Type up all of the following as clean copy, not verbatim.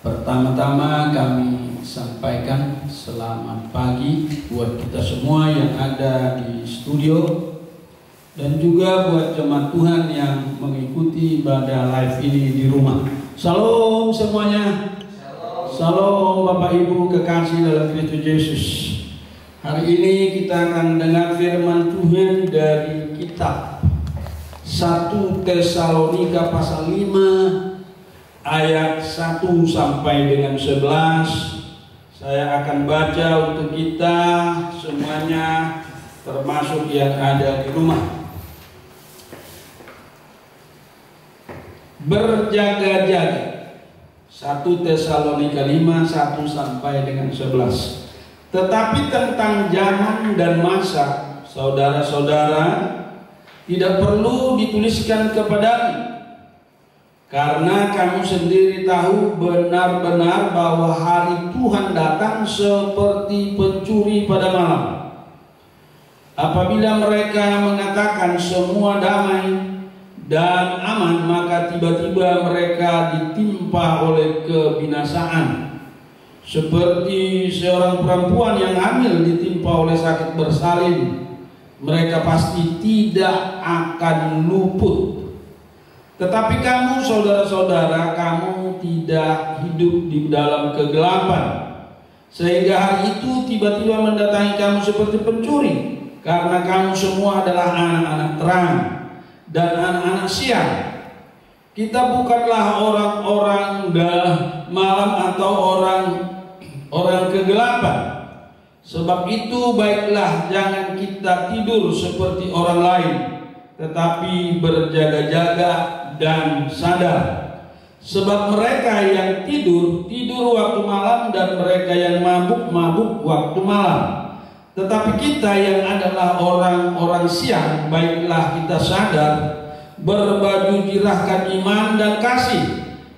Pertama-tama kami sampaikan selamat pagi buat kita semua yang ada di studio dan juga buat jemaat Tuhan yang mengikuti ibadah live ini di rumah. Shalom semuanya. Shalom Bapak Ibu kekasih dalam Kristus Yesus. Hari ini kita akan dengar firman Tuhan dari kitab 1 Tesalonika pasal 5 ayat 1 sampai dengan 11. Saya akan baca untuk kita semuanya, termasuk yang ada di rumah. Berjaga-jaga. 1 Tesalonika 5 1 sampai dengan 11. Tetapi tentang zaman dan masa, saudara-saudara, tidak perlu dituliskan kepadamu, karena kamu sendiri tahu benar-benar bahwa hari Tuhan datang seperti pencuri pada malam. Apabila mereka mengatakan semua damai dan aman, maka tiba-tiba mereka ditimpa oleh kebinasaan. Seperti seorang perempuan yang hamil ditimpa oleh sakit bersalin, mereka pasti tidak akan luput. Tetapi kamu saudara-saudara, kamu tidak hidup di dalam kegelapan, sehingga hari itu tiba-tiba mendatangi kamu seperti pencuri. Karena kamu semua adalah anak-anak terang dan anak-anak siang. Kita bukanlah orang-orang malam atau orang kegelapan. Sebab itu baiklah jangan kita tidur seperti orang lain, tetapi berjaga-jaga dan sadar. Sebab mereka yang tidur waktu malam, dan mereka yang mabuk waktu malam. Tetapi kita yang adalah orang-orang siang, baiklah kita sadar, berbaju jirahkan iman dan kasih,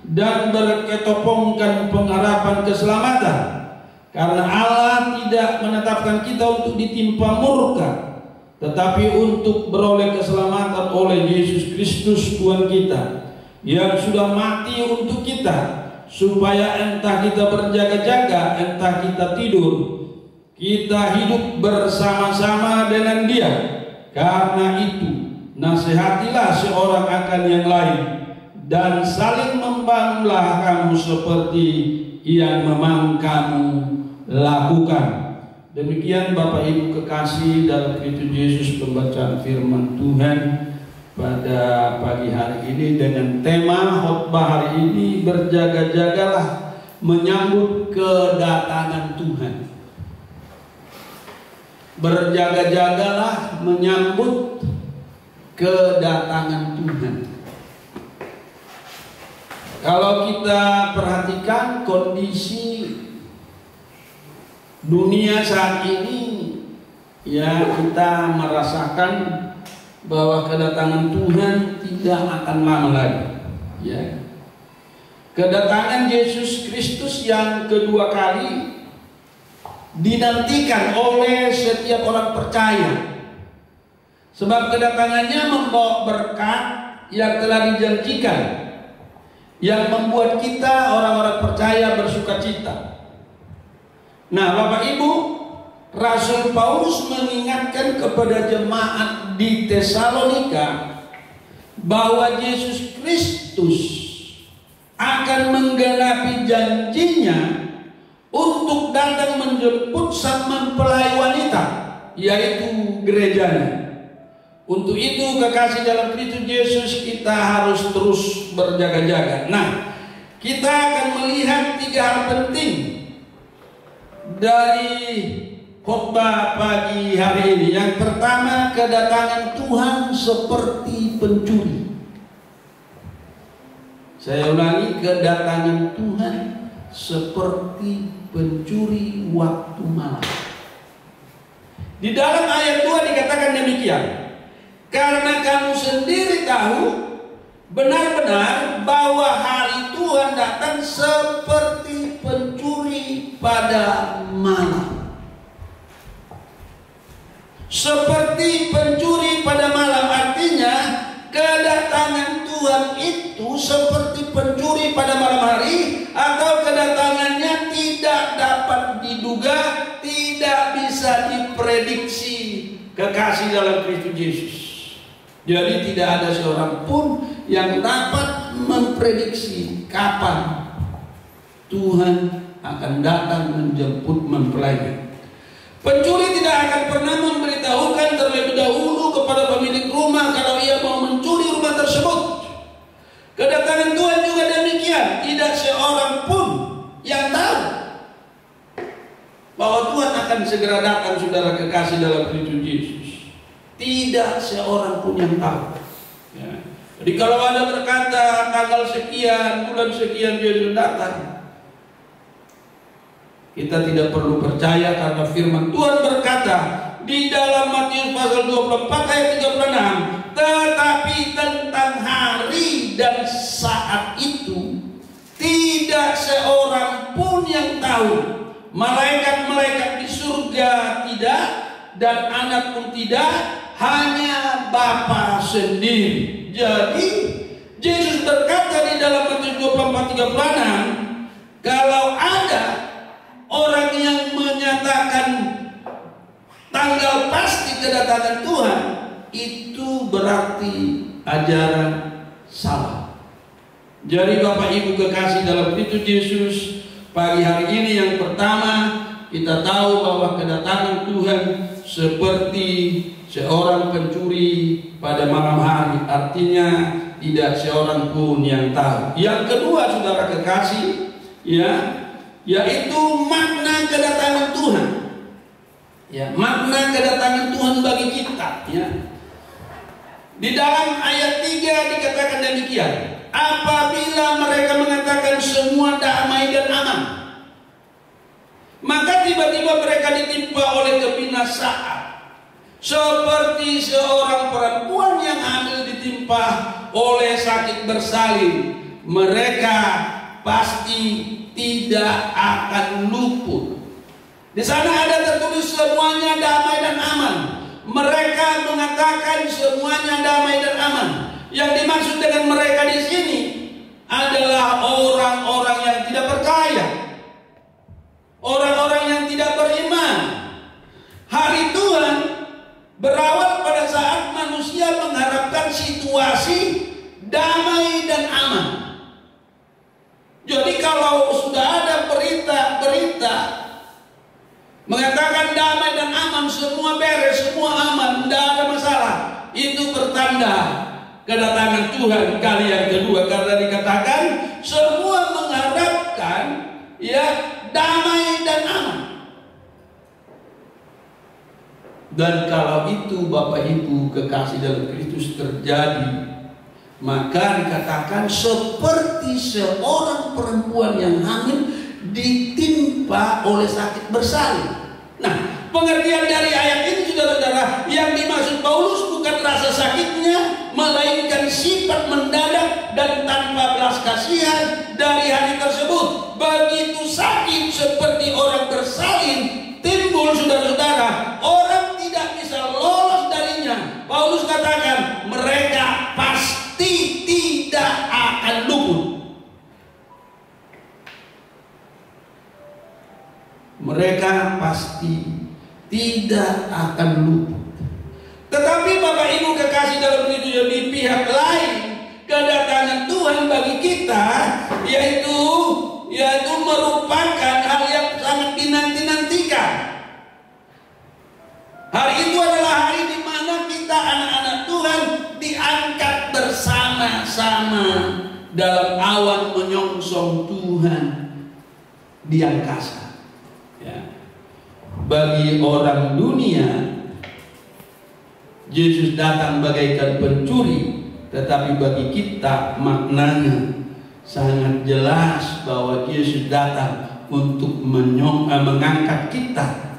dan berketopongkan pengharapan keselamatan. Karena Allah tidak menetapkan kita untuk ditimpa murka, tetapi untuk beroleh keselamatan oleh Yesus Kristus Tuhan kita, yang sudah mati untuk kita, supaya entah kita berjaga-jaga, entah kita tidur, kita hidup bersama-sama dengan Dia. Karena itu nasihatilah seorang akan yang lain, dan saling membangunlah kamu seperti yang memang kamu lakukan. Demikian Bapak Ibu kekasih dalam Kristus Yesus, pembacaan firman Tuhan pada pagi hari ini dengan tema khotbah hari ini, berjaga-jagalah menyambut kedatangan Tuhan. Berjaga-jagalah menyambut kedatangan Tuhan. Kalau kita perhatikan kondisi dunia saat ini, ya, kita merasakan bahwa kedatangan Tuhan tidak akan lama lagi, ya. Kedatangan Yesus Kristus yang kedua kali dinantikan oleh setiap orang percaya, sebab kedatangannya membawa berkat yang telah dijanjikan, yang membuat kita orang-orang percaya bersukacita. Nah, Bapak Ibu, Rasul Paulus mengingatkan kepada jemaat di Tesalonika bahwa Yesus Kristus akan menggenapi janjinya untuk datang menjemput sang mempelai wanita, yaitu gerejanya. Untuk itu kekasih dalam Kristus Yesus, kita harus terus berjaga-jaga. Nah, kita akan melihat 3 hal penting dari khotbah pagi hari ini. Yang pertama, kedatangan Tuhan seperti pencuri. Saya ulangi, kedatangan Tuhan seperti pencuri waktu malam. Di dalam ayat 2 dikatakan demikian, karena kamu sendiri tahu benar-benar bahwa hari Tuhan datang seperti pencuri pada malam. Seperti pencuri pada malam artinya kedatangan Tuhan itu seperti pencuri pada malam hari lagi, atau kedatangannya tidak dapat diduga, tidak bisa diprediksi. Kekasih dalam Kristus Yesus. Jadi tidak ada seorang pun yang dapat memprediksi kapan Tuhan akan datang menjemput mempelainya. Pencuri tidak akan pernah memberitahukan terlebih dahulu kepada pemilik rumah kalau ia mau mencuri rumah tersebut. Kedatangan Tuhan juga demikian. Tidak seorang pun yang tahu bahwa Tuhan akan segera datang, saudara kekasih dalam Kristus Yesus. Tidak seorang pun yang tahu. Ya. Jadi kalau ada berkata tanggal sekian, bulan sekian dia sudah datang, kita tidak perlu percaya, karena firman Tuhan berkata di dalam Matius pasal 24 ayat 36, tetapi tentang hari dan saat itu tidak seorang pun yang tahu. Malaikat-malaikat di surga tidak, dan anak pun tidak, hanya Bapa sendiri. Jadi Yesus berkata di dalam Matius 24:36, kalau ada orang yang menyatakan tanggal pasti kedatangan Tuhan, itu berarti ajaran salah. Jadi Bapak Ibu kekasih dalam Kristus Yesus, pagi hari ini yang pertama kita tahu bahwa kedatangan Tuhan seperti seorang pencuri pada malam hari. Artinya tidak seorang pun yang tahu. Yang kedua saudara kekasih, yaitu makna kedatangan Tuhan. Makna kedatangan Tuhan bagi kita. Di dalam ayat 3 dikatakan demikian. Apabila mereka mengatakan semua damai dan aman, maka tiba-tiba mereka ditimpa oleh kebinasaan, seperti seorang perempuan yang hamil ditimpa oleh sakit bersalin. Mereka pasti tidak akan luput. Di sana ada tertulis semuanya damai dan aman. Mereka mengatakan semuanya damai dan aman. Yang dimaksud dengan mereka di sini adalah orang-orang yang tidak percaya, orang-orang yang tidak beriman. Hari Tuhan berawal pada saat manusia mengharapkan situasi damai dan aman. Jadi kalau sudah ada berita mengatakan damai dan aman, semua beres, semua aman, tidak ada masalah, itu bertanda kedatangan Tuhan kali yang kedua. Karena dikatakan semua mengharapkan damai dan aman. Dan kalau itu Bapak Ibu kekasih dalam Kristus terjadi, maka dikatakan seperti seorang perempuan yang hamil ditimpa oleh sakit bersalin. Nah, pengertian dari ayat ini saudara-saudara, yang dimaksud Paulus bukan rasa sakitnya, melainkan sifat mendadak dan tanpa belas kasihan dari hari tersebut. Begitu sakit seperti orang bersalin timbul saudara-saudara, orang tidak bisa lolos darinya. Paulus katakan mereka pasti tidak akan luput. Mereka pasti tidak akan luput. Tetapi Bapak Ibu kekasih dalam Kristus, di pihak lain kedatangan Tuhan bagi kita yaitu merupakan hal yang sangat dinanti-nantikan. Hari itu adalah hari di mana kita anak-anak Tuhan diangkat bersama-sama dalam awan menyongsong Tuhan di angkasa. Bagi orang dunia, Yesus datang bagaikan pencuri, tetapi bagi kita maknanya sangat jelas bahwa Yesus datang untuk mengangkat kita,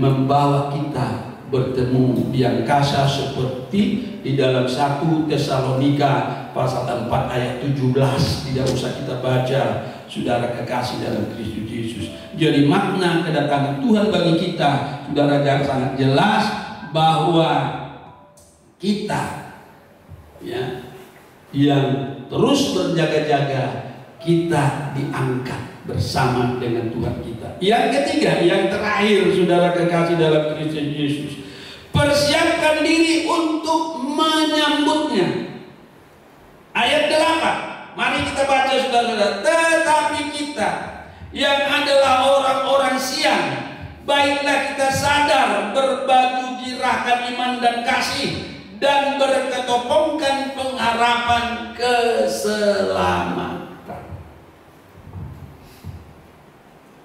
membawa kita bertemu di angkasa, seperti di dalam 1 Tesalonika pasal 4 ayat 17. Tidak usah kita baca, saudara kekasih dalam Kristus Yesus. Jadi makna kedatangan Tuhan bagi kita, saudara, sangat jelas bahwa kita yang terus berjaga-jaga kita diangkat bersama dengan Tuhan kita. Yang ketiga, yang terakhir, saudara kekasih dalam Kristus Yesus, persiapkan diri untuk menyambutnya. Ayat 8, mari kita baca saudara-saudara. Tetapi kita yang adalah orang-orang siang, baiklah kita sadar, berbaju jirahkan iman dan kasih, dan berketopongkan pengharapan keselamatan.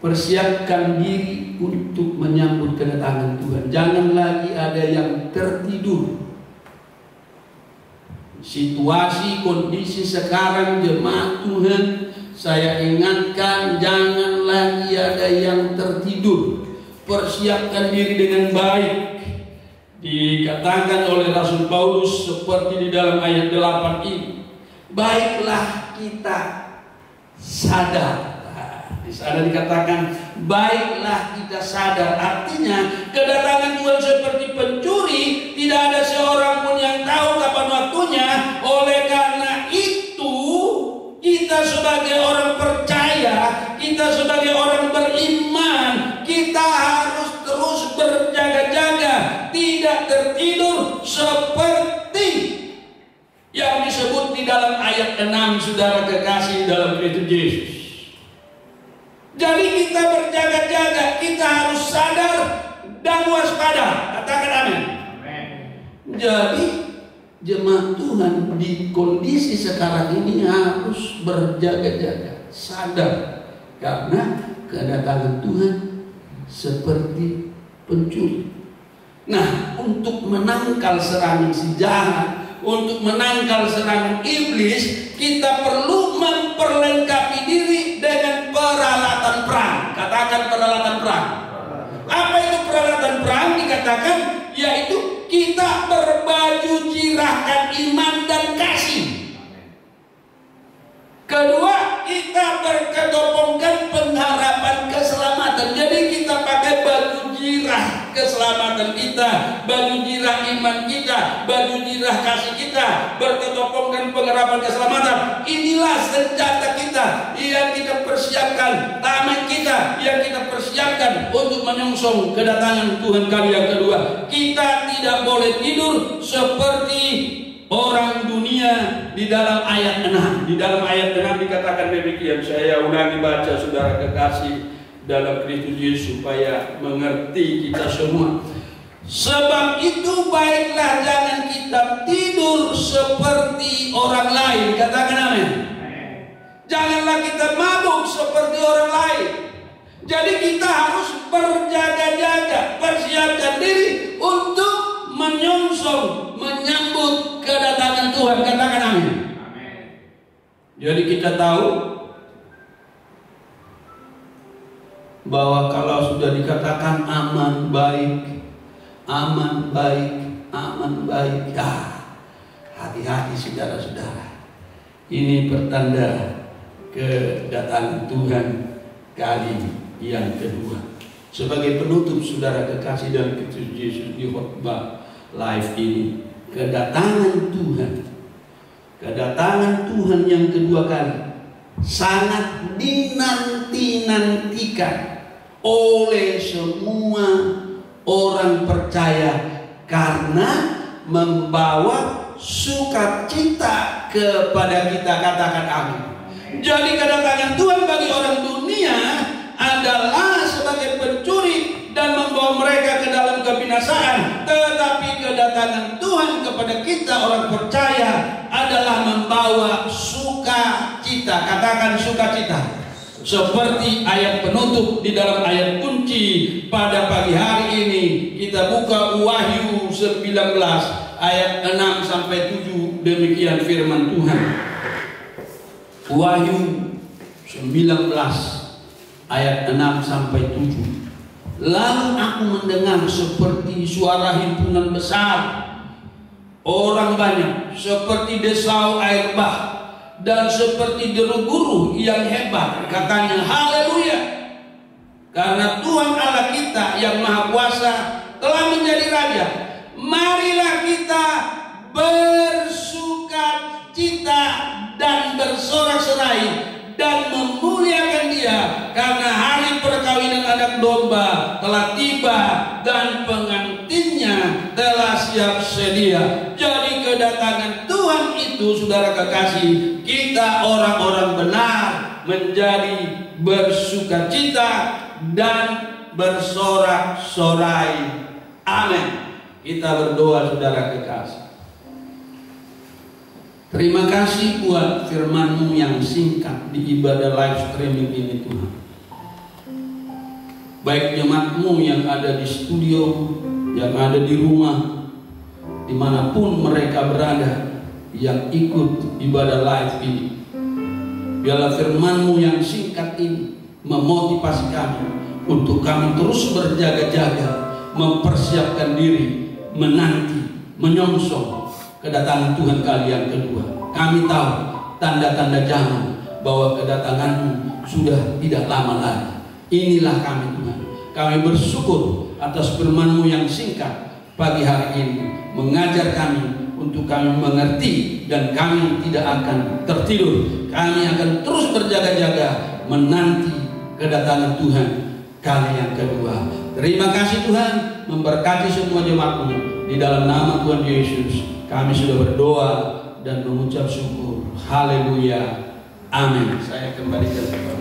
Persiapkan diri untuk menyambut kedatangan Tuhan. Jangan lagi ada yang tertidur. Situasi, kondisi sekarang jemaat Tuhan, saya ingatkan, jangan lagi ada yang tertidur. Persiapkan diri dengan baik. Dikatakan oleh Rasul Paulus seperti di dalam ayat 8 ini, baiklah kita sadar. Di sana dikatakan baiklah kita sadar, artinya kedatangan Tuhan seperti pencuri, tidak ada seorang pun yang tahu kapan waktunya. Oleh karena itu, kita sebagai orang percaya, kita sebagai orang beriman, kita harus terus berjaga-jaga, tidak tertidur seperti yang disebut di dalam ayat 6, saudara kekasih dalam Kristus Yesus. Jadi kita berjaga-jaga, kita harus sadar dan waspada. Katakan amin. Jadi jemaat Tuhan di kondisi sekarang ini harus berjaga-jaga, sadar, karena kedatangan Tuhan seperti pencuri. Nah, untuk menangkal serangan si jahat, untuk menangkal serangan iblis, kita perlu memperlengkapi diri dengan peralatan perang. Katakan peralatan perang. Apa itu peralatan perang? Dikatakan yaitu kita berbaju jirahkan iman dan kasih. Kedua, kita berketopongkan pengharapan keselamatan. Jadi kita pakai baju jirah keselamatan kita, baju jirah iman kita, baju jirah kasih kita, berketopongkan pengharapan keselamatan. Inilah senjata kita yang kita persiapkan, tangan kita yang kita persiapkan untuk menyongsong kedatangan Tuhan kali yang kedua. Kita tidak boleh tidur seperti orang dunia. Di dalam ayat 6, di dalam ayat 6 dikatakan demikian. Saya ulangi baca saudara kekasih dalam Kristus Yesus supaya mengerti kita semua. Sebab itu baiklah jangan kita tidur seperti orang lain. Katakan amin. Janganlah kita mabuk seperti orang lain. Jadi kita harus berjaga-jaga, persiapkan diri untuk menyongsong, menyambut kedatangan Tuhan. Katakan amin. Jadi kita tahu bahwa kalau sudah dikatakan aman baik, aman baik, aman baik, hati-hati saudara-saudara. Ini pertanda kedatangan Tuhan kali yang kedua. Sebagai penutup saudara kekasih dalam Kristus Yesus di khotbah live ini, kedatangan Tuhan yang kedua kali sangat dinanti-nantikan oleh semua orang percaya karena membawa sukacita kepada kita. Katakan amin. Jadi kedatangan Tuhan bagi orang dunia adalah sebagai pencuri dan membawa mereka ke dalam kebinasaan. Tetapi kedatangan Tuhan kepada kita orang percaya adalah membawa sukacita. Katakan sukacita. Seperti ayat penutup di dalam ayat kunci pada pagi hari ini, kita buka Wahyu 19 ayat 6 sampai 7. Demikian firman Tuhan. Wahyu 19 ayat 6 sampai 7. Lalu aku mendengar seperti suara himpunan besar orang banyak, seperti desau air bah, dan seperti deru guru yang hebat. Katanya, haleluya, karena Tuhan Allah kita yang maha kuasa telah menjadi raja. Marilah kita bersukacita dan bersorak-sorai dan memuliakan Dia, karena hari perkawinan anak domba telah tiba dan pengantinnya telah siap sedia. Jadi kedatangan Tuhan itu, saudara kekasih, kita orang-orang benar menjadi bersukacita dan bersorak-sorai. Amin. Kita berdoa, saudara kekasih. Terima kasih buat firman-Mu yang singkat di ibadah live streaming ini, Tuhan. Baik jemaat-Mu yang ada di studio, yang ada di rumah, dimanapun mereka berada, yang ikut ibadah live ini, biarlah firman-Mu yang singkat ini memotivasi kami untuk kami terus berjaga-jaga, mempersiapkan diri, menanti, menyongsong kedatangan Tuhan kali yang kedua. Kami tahu tanda-tanda zaman bahwa kedatangan-Mu sudah tidak lama lagi. Inilah kami, Tuhan. Kami bersyukur atas firman-Mu yang singkat pagi hari ini, mengajar kami untuk kami mengerti, dan kami tidak akan tertidur. Kami akan terus berjaga-jaga menanti kedatangan Tuhan kali yang kedua. Terima kasih Tuhan, memberkati semua jemaat-Mu. Di dalam nama Tuhan Yesus kami sudah berdoa dan mengucap syukur. Haleluya. Amin. Saya kembalikan kepada